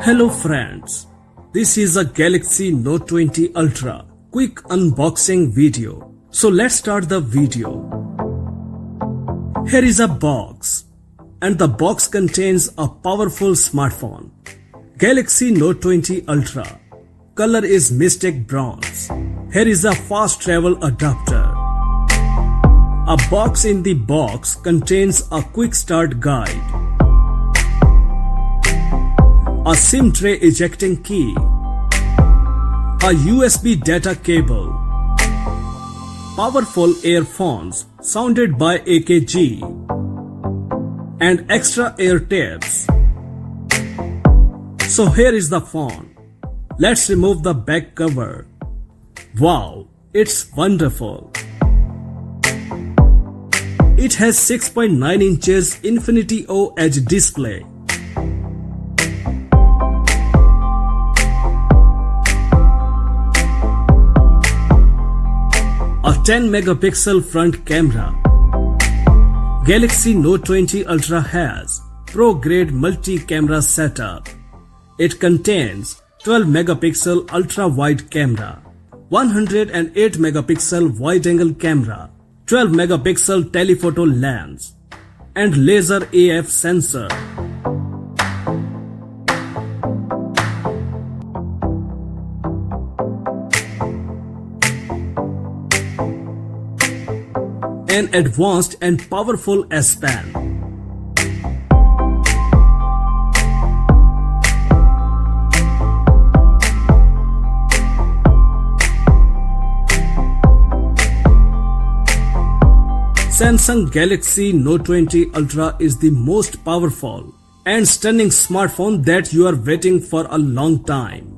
Hello friends, this is a Galaxy Note 20 Ultra quick unboxing video. So let's start the video. Here is a box and the box contains a powerful smartphone. Galaxy Note 20 Ultra. Color is Mystic Bronze. Here is a fast travel adapter. A box in the box contains a quick start guide. A SIM tray ejecting key, a USB data cable, powerful earphones sounded by AKG, and extra air tabs. So here is the phone. Let's remove the back cover. Wow, it's wonderful. It has 6.9 inches Infinity O Edge display. A 10 megapixel front camera. Galaxy Note 20 Ultra has pro-grade multi-camera setup. It contains 12 megapixel ultra-wide camera, 108 megapixel wide-angle camera, 12 megapixel telephoto lens, and laser AF sensor. An advanced and powerful S-Pen. Samsung Galaxy Note 20 Ultra is the most powerful and stunning smartphone that you are waiting for a long time.